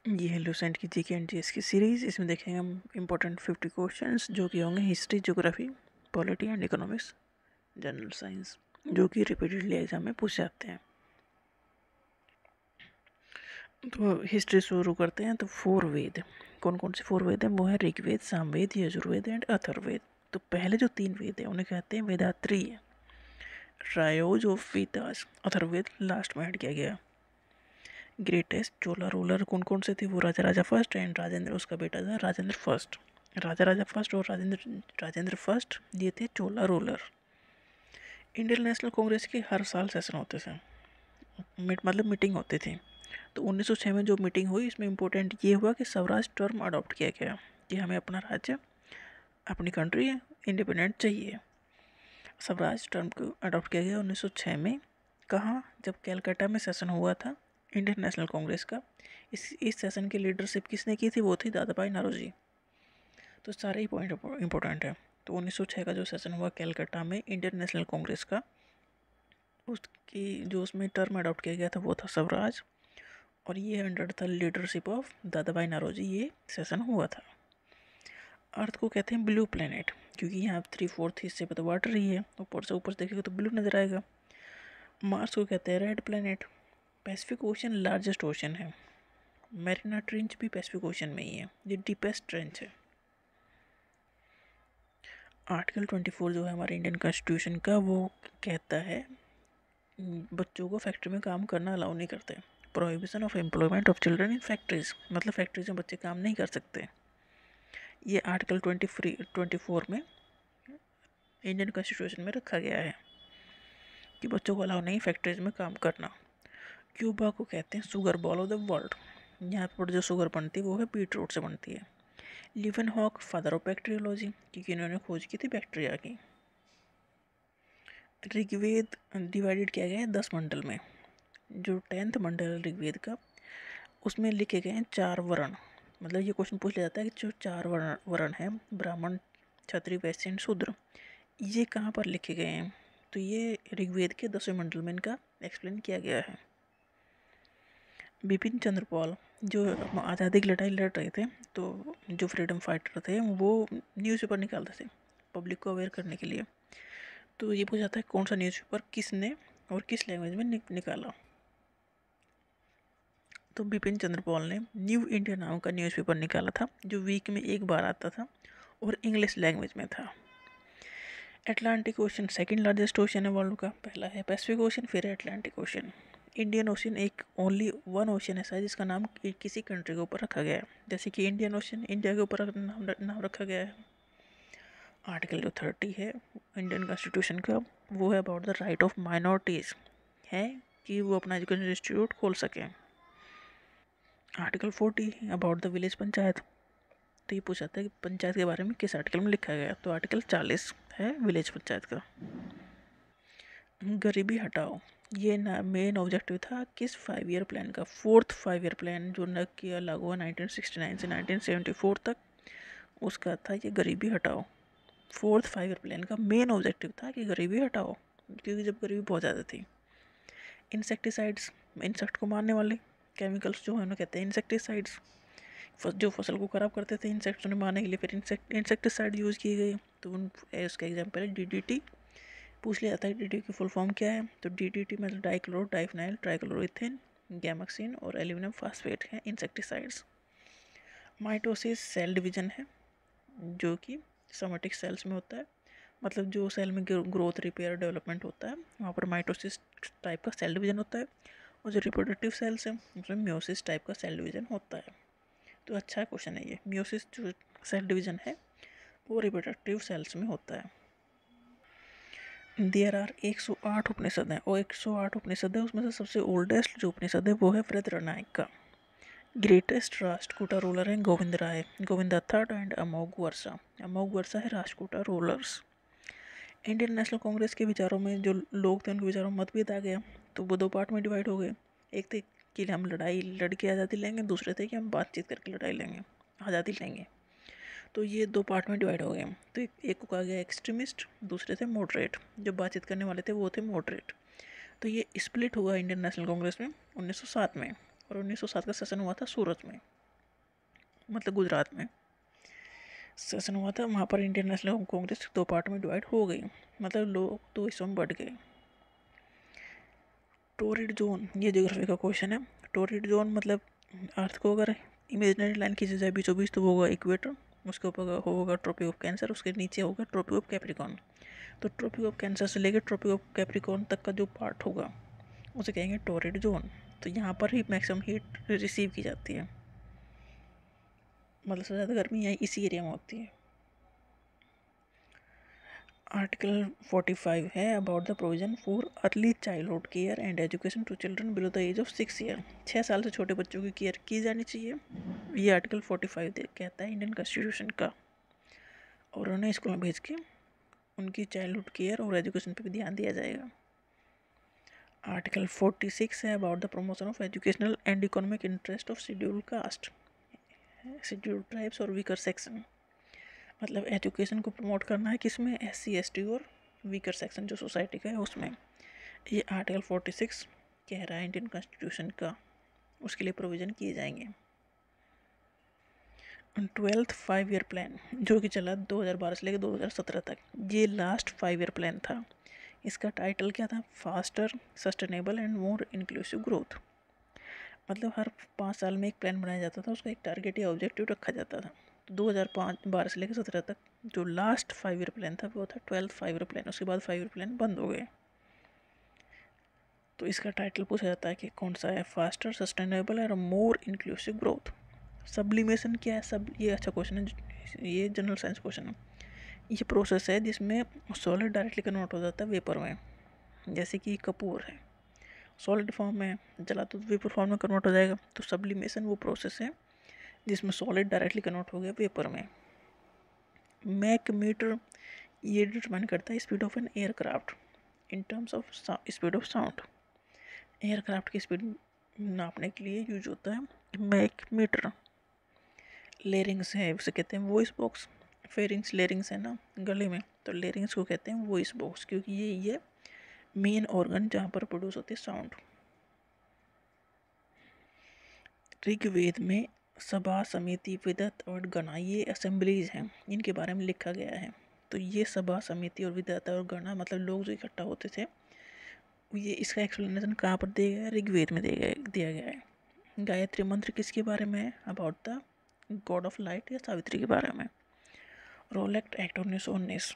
ये है लूसेंट की जीके एंड जीएस की सीरीज़। इसमें देखेंगे हम इम्पोर्टेंट 50 क्वेश्चंस जो कि होंगे history, geography, polity and economics, general science, जो कि रिपीटेडली एग्जाम में पूछे जाते हैं। तो हिस्ट्री शुरू करते हैं। तो 4 वेद, कौन कौन से 4 वेद हैं? वो है ऋग्वेद, सामवेद, यजुर्वेद एंड अथर्ववेद। तो पहले जो 3 वेद हैं उन्हें कहते हैं वेदात्रीय। रायोज ऑफ वेदास, अथर्ववेद लास्ट में ऐड किया गया। ग्रेटेस्ट चोला रूलर कौन कौन से थे? वो राजा फर्स्ट एंड राजेंद्र, उसका बेटा था राजेंद्र फर्स्ट। राजा फर्स्ट और राजेंद्र फर्स्ट ये थे चोला रूलर। इंडियन नेशनल कांग्रेस के हर साल सेशन होते थे, मतलब मीटिंग होती थी। तो 1906 में जो मीटिंग हुई, इसमें इम्पोर्टेंट ये हुआ कि स्वराज टर्म अडॉप्ट किया गया कि हमें अपना राज्य, अपनी कंट्री इंडिपेंडेंट चाहिए। स्वराज टर्म को अडॉप्ट किया गया 1906 में। कहाँ? जब कैलकाटा में सेशन हुआ था इंडियन नेशनल कांग्रेस का। इस सेशन की लीडरशिप किसने की थी? वो थी दादा भाई नौरोजी। तो सारे ही पॉइंट इंपॉर्टेंट है। तो 1906 का जो सेशन हुआ कैलकाटा में इंडियन नेशनल कांग्रेस का, उसकी जो उसमें टर्म अडॉप्ट किया गया था वो था स्वराज, और ये अंडर द लीडरशिप ऑफ दादा भाई नौरोजी ये सेशन हुआ था। अर्थ को कहते हैं ब्लू प्लेनेट, क्योंकि यहाँ 3/4 हिस्से पर तो वाटर ही है, ऊपर से देखेगा तो ब्लू नजर आएगा। मार्स को कहते हैं red planet. Pacific ocean largest ocean है। मैरिना ट्रेंच भी पैसिफिक ओशन में ही है, ये डीपेस्ट ट्रेंच है। आर्टिकल 24 जो है हमारे इंडियन कॉन्स्टिट्यूशन का, वो कहता है बच्चों को फैक्ट्री में काम करना अलाउ नहीं करते। Prohibition of employment of children in factories, मतलब फैक्ट्रीज में बच्चे काम नहीं कर सकते। ये आर्टिकल 24 में इंडियन कॉन्स्टिट्यूशन में रखा गया है कि बच्चों को अलाउ नहीं फैक्ट्रीज में काम करना। क्यूबा को कहते हैं sugar ball of the world. यहाँ पर जो शुगर बनती है वो है बीट रूट से बनती है। लिवेनहॉक फादर ऑफ बैक्टीरियोलॉजी, क्योंकि इन्होंने खोज की थी बैक्टीरिया की। ऋग्वेद डिवाइडेड किया गया है 10 मंडल में। जो 10th मंडल है ऋग्वेद का, उसमें लिखे गए हैं 4 वर्ण। मतलब ये क्वेश्चन पूछ लिया जाता है कि जो 4 वर्ण हैं, ब्राह्मण, क्षत्रिय, वैश्य एंड शूद्र, ये कहाँ पर लिखे गए हैं? तो ये ऋग्वेद के 10वें मंडल में इनका एक्सप्लेन किया गया है। बिपिन चंद्र पाल जो आज़ादी की लड़ाई लड़ रहे थे, तो जो फ्रीडम फाइटर थे वो न्यूज़पेपर निकालते थे पब्लिक को अवेयर करने के लिए। तो ये पूछा जाता है कौन सा न्यूज़पेपर किसने और किस लैंग्वेज में निकाला। तो बिपिन चंद्र पाल ने न्यू इंडिया नाम का न्यूज़पेपर निकाला था, जो वीक में एक बार आता था और इंग्लिश लैंग्वेज में था। Atlantic ocean second largest ocean है वर्ल्ड का। पहला है पैसिफिक ओशन, फिर है अटलांटिक ओशन। इंडियन ओशन एक ओनली वन ओशन ऐसा है जिसका नाम किसी कंट्री के ऊपर रखा गया है, जैसे कि इंडियन ओशन इंडिया के ऊपर नाम रखा गया है। आर्टिकल जो 30 है इंडियन कॉन्स्टिट्यूशन का, वो है about the right of minorities, है कि वो अपना एजुकेशन इंस्टीट्यूट खोल सकें। Article 40 about the village panchayat, तो ये पूछा था कि पंचायत के बारे में किस आर्टिकल में लिखा गया, तो आर्टिकल 40 है विलेज पंचायत का। गरीबी हटाओ, ये ना मेन ऑब्जेक्टिव था किस 5 ईयर प्लान का? 4th 5 ईयर प्लान जो न किया लागू हुआ 1969 से 1974 तक, उसका था ये गरीबी हटाओ। 4th 5 ईयर प्लान का मेन ऑब्जेक्टिव था कि गरीबी हटाओ, क्योंकि जब गरीबी बहुत ज़्यादा थी। इंसेक्टिसाइड्स, इंसेक्ट को मारने वाले केमिकल्स जो है उन्हें कहते हैं इंसेक्टिसाइड्स। जो फसल को ख़राब करते थे इंसेक्ट्स उन्हें मारने के लिए फिर इंसेक्टिसाइड यूज़ किए गए। तो उसका एग्जाम्पल है DDT। पूछ लिया जाता है DDT की फुल फॉर्म क्या है? तो DDT मतलब डाइक्लोरो डाइफेनाइल ट्राइक्लोरोइथेन गैमाक्सिन और एल्यूमिनियम फास्फेट है इंसेक्टिसाइड्स। माइटोसिस सेल डिवीजन है जो कि सोमेटिक सेल्स में होता है, मतलब जो सेल में ग्रोथ, रिपेयर, डेवलपमेंट होता है वहाँ पर माइटोसिस टाइप का सेल डिवीजन होता है। और जो रिप्रोडक्टिव सेल्स है उसमें म्योसिस टाइप का सेल डिवीजन होता है। तो अच्छा क्वेश्चन है ये। म्योसिस जो सेल डिवीजन है वो रिप्रोडक्टिव सेल्स में होता है। देयर आर 108 उपनिषद हैं, और 108 उपनिषद है उसमें से सबसे ओल्डेस्ट जो उपनिषद है वो है बृहदारण्यक का। ग्रेटेस्ट राष्ट्रकूटा रूलर है गोविंद राय, गोविंद III एंड अमोघ वर्षा। अमोघ वर्षा है Rashtrakuta rulers. Indian national Congress के विचारों में जो लोग थे उनके विचारों में मतभेद आ गया, तो वो 2 पार्ट में डिवाइड हो गए। एक थे कि हम लड़ाई लड़के आज़ादी लेंगे, दूसरे थे कि हम बातचीत करके लड़ाई लेंगे, आज़ादी लेंगे। तो ये 2 पार्ट में डिवाइड हो गए। तो एक को कहा गया एक्सट्रीमिस्ट, दूसरे थे मॉडरेट। जो बातचीत करने वाले थे वो थे मॉडरेट। तो ये स्प्लिट हुआ इंडियन नेशनल कांग्रेस में 1907 में, और 1907 का सेशन हुआ था सूरत में। मतलब गुजरात में सेशन हुआ था। वहाँ पर इंडियन नेशनल कांग्रेस 2 पार्ट में डिवाइड हो गई, मतलब लोग 2 हिस्सों में बढ़ गए। टोरिड जोन, ये ज्योग्राफी का क्वेश्चन है। टोरिड जोन मतलब अर्थ को अगर इमेजिनरी लाइन खींची जाए बीचों बीच तो वो होगा इक्वेटर, उसके ऊपर होगा ट्रॉपिक ऑफ कैंसर, उसके नीचे होगा ट्रॉपिक ऑफ कैप्रिकॉर्न। तो ट्रॉपिक ऑफ कैंसर से लेकर ट्रॉपिक ऑफ कैप्रिकॉर्न तक का जो पार्ट होगा उसे कहेंगे टोरिड जोन। तो यहाँ पर ही मैक्सिमम हीट रिसीव की जाती है, मतलब सबसे ज़्यादा गर्मी यही इसी एरिया में होती है। आर्टिकल 45 है about the provision for early childhood care and education to children below the age of 6 year. 6 साल से छोटे बच्चों की केयर की जानी चाहिए, ये आर्टिकल 45 कहता है इंडियन कॉन्स्टिट्यूशन का। और उन्हें स्कूल में भेज के उनकी चाइल्डहुड केयर और एजुकेशन पे भी ध्यान दिया जाएगा। आर्टिकल 46 है about the promotion of educational and economic interest of scheduled caste, scheduled tribes और वीकर सेक्शन। मतलब एजुकेशन को प्रमोट करना है किसमें, SC ST और वीकर सेक्शन जो सोसाइटी का है उसमें। ये आर्टिकल 46 कह रहा है इंडियन कॉन्स्टिट्यूशन का, उसके लिए प्रोविज़न किए जाएंगे। 12th 5 ईयर प्लान जो कि चला 2012 से लेकर 2017 तक, ये लास्ट 5 ईयर प्लान था। इसका टाइटल क्या था, faster sustainable and more inclusive growth. मतलब हर 5 साल में एक प्लान बनाया जाता था, उसका एक टारगेट या ऑब्जेक्टिव रखा जाता था। तो 2005-12 से लेकर 17 तक जो लास्ट 5 ईयर प्लान था वो था 12th 5 ईयर प्लान। उसके बाद 5 ईयर प्लान बंद हो गए। तो इसका टाइटल पूछा जाता है कि कौन सा है, फास्टर सस्टेनेबल और मोर इंक्लूसिव ग्रोथ। सब्लिमेशन क्या है, सब ये अच्छा क्वेश्चन है, ये जनरल साइंस क्वेश्चन है। ये प्रोसेस है जिसमें सॉलिड डायरेक्टली कन्वर्ट हो जाता है वेपर में, जैसे कि कपूर है सॉलिड फॉर्म में, जला तो वेपर फॉर्म में कन्वर्ट हो जाएगा। तो सब्लिमेशन वो प्रोसेस है जिसमें सॉलिड डायरेक्टली कन्वर्ट हो गया वेपर में। मैक मीटर ये डिटरमाइन करता है speed of an aircraft in terms of speed of sound. Aircraft की स्पीड नापने के लिए यूज होता है मैक मीटर। लेरिंग्स है उसे कहते हैं वॉइस बॉक्स, फेरिंग्स लेरिंग्स है ना गले में, तो लेरिंग्स को कहते हैं वॉइस बॉक्स, क्योंकि ये मेन ऑर्गन जहाँ पर प्रोड्यूस होती है साउंड। ऋग्वेद में सभा समिति विदत और गणा ये असेंबलीज हैं, इनके बारे में लिखा गया है। तो ये सभा समिति और विदत और गणा मतलब लोग जो इकट्ठा होते थे, ये इसका एक्सप्लेनेशन कहाँ पर दिया गया है, ऋग्वेद में दिया गया है। गायत्री मंत्र किसके बारे में है, about the God of light या सावित्री के बारे में। रोलेक्ट एक्ट 1919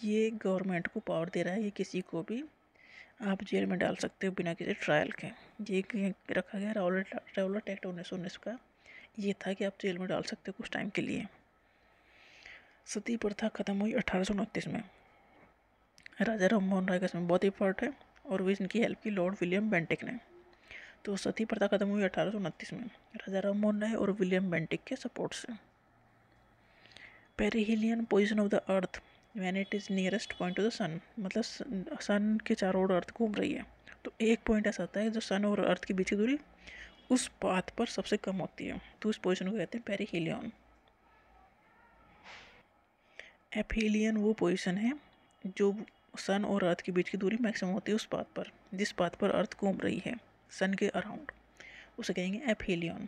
ये गवर्नमेंट को पावर दे रहा है, ये किसी को भी आप जेल में डाल सकते हो बिना किसी ट्रायल के। ये रखा गया रॉलेट एक्ट 1919 का, ये था कि आप जेल में डाल सकते हो कुछ टाइम के लिए। सती प्रथा खत्म हुई 1829 में। राजा राम मोहन राय का इसमें बहुत इम्पोर्ट है और इनकी हेल्प की लॉर्ड विलियम बेंटिक ने। तो सती प्रथा खत्म हुई 1829 में राजा राम मोहन राय और विलियम बेंटिक के सपोर्ट से। Perihelion position of the earth when it is nearest point to the sun, मतलब सन के चारों ओर अर्थ घूम रही है, तो एक पॉइंट ऐसा आता है जो सन और अर्थ के बीच की दूरी उस पाथ पर सबसे कम होती है, तो उस पोजिशन को कहते हैं पेरिहिलियन। एफिलियन वो पोजिशन है जो सन और अर्थ के बीच की दूरी मैक्सिमम होती है उस पाथ पर, जिस पाथ पर अर्थ घूम रही है सन के अराउंड, उसे कहेंगे एफिलियन।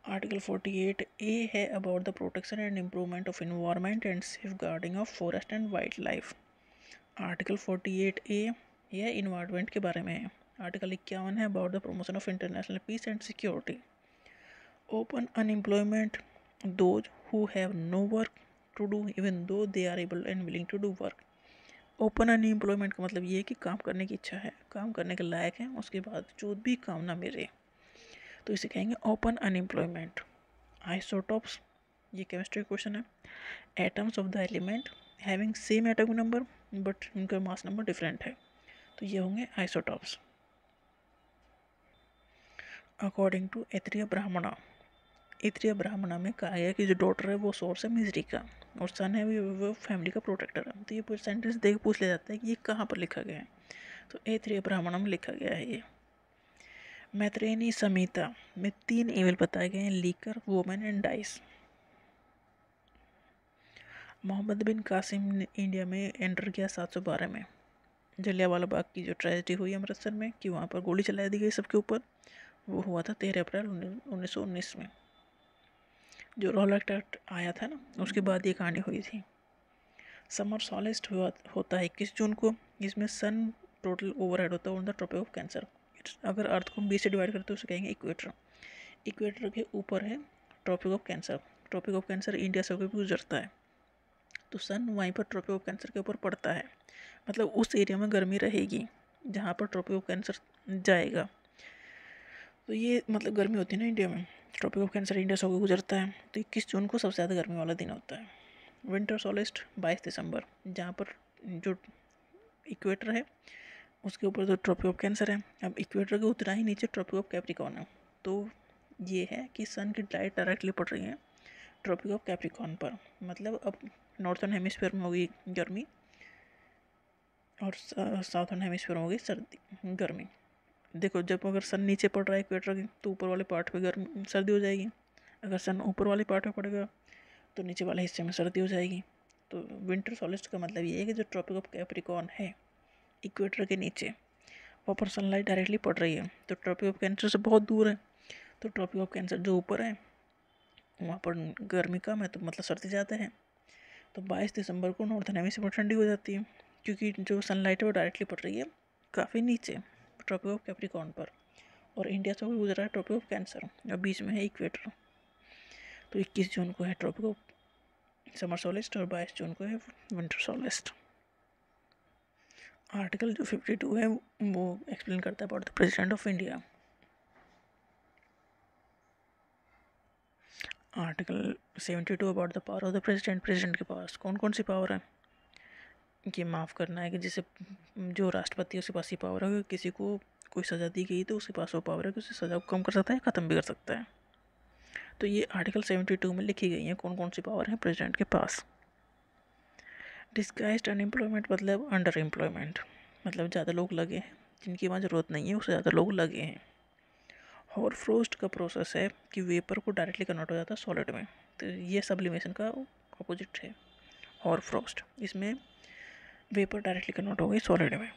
आर्टिकल 48A है about the protection and improvement of environment and safeguarding of forest and wildlife. Article 48A यह इन्वायरमेंट के बारे में है। आर्टिकल 51 है about the promotion of international peace and security. Open unemployment those who have no work to do even though they are able and willing to do work. Open unemployment का मतलब ये है कि काम करने की इच्छा है, काम करने के लायक है, उसके बावजूद भी काम ना मिले, तो इसे कहेंगे ओपन अनएम्प्लॉयमेंट। आइसोटॉप्स ये केमिस्ट्री क्वेश्चन है। Atoms of the element having same atomic number but उनका मास नंबर डिफरेंट है, तो ये होंगे आइसोटॉप्स। अकॉर्डिंग टू ऐत्रेय ब्राह्मणा, ऐत्रेय ब्राह्मणा में कहा गया कि जो डॉटर है वो सोर्स है मिजरी का और सन है वो फैमिली का प्रोटेक्टर है। तो ये सेंटेंस देख पूछ लिया जाता है कि ये कहाँ पर लिखा गया है, तो ऐत्रेय ब्राह्मणा में लिखा गया है ये। मैत्रेयनी संहिता में 3 ईमेल बताए गए हैं, liquor, women and dice. Mohammad bin Qasim ने इंडिया में एंटर किया 712 में। जलियांवाला बाग की जो ट्रेजेडी हुई अमृतसर में कि वहाँ पर गोली चला दी गई सबके ऊपर, वो हुआ था 13 अप्रैल 1919 में। जो रोलर एक्ट आया था ना, उसके बाद ये कहानी हुई थी। समर सॉलिस्ट होता है 21 जून को। इसमें सन टोटल ओवरहेड होता है on the tropic of cancer. अगर अर्थ को हम 20 से डिवाइड करते हैं उसे कहेंगे इक्वेटर। इक्वेटर के ऊपर है tropic of cancer. Tropic of cancer India से होकर गुजरता है, तो सन वहीं पर ट्रॉपिक ऑफ कैंसर के ऊपर पड़ता है। मतलब उस एरिया में गर्मी रहेगी जहाँ पर ट्रॉपिक ऑफ कैंसर जाएगा। तो ये मतलब गर्मी होती है ना इंडिया में, ट्रॉपिक ऑफ कैंसर इंडिया से होकर गुजरता है, तो 21 जून को सबसे ज़्यादा गर्मी वाला दिन होता है। विंटर सोलिस्ट 22 दिसंबर, जहाँ पर जो इक्वेटर है उसके ऊपर जो ट्रॉपिक ऑफ कैंसर है। अब इक्वेटर के उतना ही नीचे ट्रॉपिक ऑफ कैप्रिकॉर्न है, तो ये है कि सन की लाइट डायरेक्टली पड़ रही है ट्रॉपिक ऑफ कैप्रिकॉर्न पर। मतलब अब नॉर्थर्न हेमिस्फीयर में होगी गर्मी और साउथर्न हेमिस्फीयर में होगी सर्दी गर्मी। देखो, जब अगर सन नीचे पड़ रहा है इक्वेटर के, तो ऊपर वाले पार्ट पे गर्मी सर्दी हो जाएगी। अगर सन ऊपर वाले पार्ट पे पड़ेगा तो नीचे वाले हिस्से में सर्दी हो जाएगी। तो विंटर सोलिस्ट का मतलब ये है कि जो ट्रॉपिक ऑफ कैप्रिकॉर्न है इक्वेटर के नीचे, वहाँ पर सनलाइट डायरेक्टली पड़ रही है, तो ट्रॉपिक ऑफ कैंसर से बहुत दूर है। तो ट्रॉपिक ऑफ कैंसर जो ऊपर है वहाँ पर गर्मी कम है, तो मतलब सर्दी ज़्यादा है। तो 22 दिसंबर को नॉर्थन हेमिस्फीयर ठंडी हो जाती है, क्योंकि जो सनलाइट है वो डायरेक्टली पड़ रही है काफ़ी नीचे ट्रॉपिक ऑफ कैप्रिकॉर्न पर, और इंडिया से गुजरा है ट्रॉपिक ऑफ कैंसर और बीच में है इक्वेटर। तो 21 जून को है ट्रॉपिक ऑफ समर सोलिस्ट और 22 जून को है विंटर सोलिस्ट। आर्टिकल जो 52 है वो एक्सप्लेन करता है about the president of India. Article 72 about the power of the president. President के पास कौन कौन सी पावर है? ये माफ़ करना है कि जिसे जो राष्ट्रपति है उसके पास ही पावर है, किसी को कोई सज़ा दी गई तो उसके पास वो पावर है कि उसे सज़ा को कम कर सकता है, ख़त्म भी कर सकता है। तो ये आर्टिकल 72 में लिखी गई हैं कौन कौन सी पावर है प्रेसिडेंट के पास। डिस्गाइज्ड अनएम्प्लॉयमेंट मतलब अंडर एम्प्लॉयमेंट, मतलब ज़्यादा लोग लगे हैं जिनकी वहाँ ज़रूरत नहीं है, उससे ज़्यादा लोग लगे हैं। हॉरफ्रोस्ट का प्रोसेस है कि वेपर को डायरेक्टली कन्वर्ट हो जाता है सॉलिड में, तो ये सब्लिमेशन का अपोजिट है हॉरफ्रोस्ट। इसमें वेपर डायरेक्टली कन्वर्ट हो गई सॉलिड में।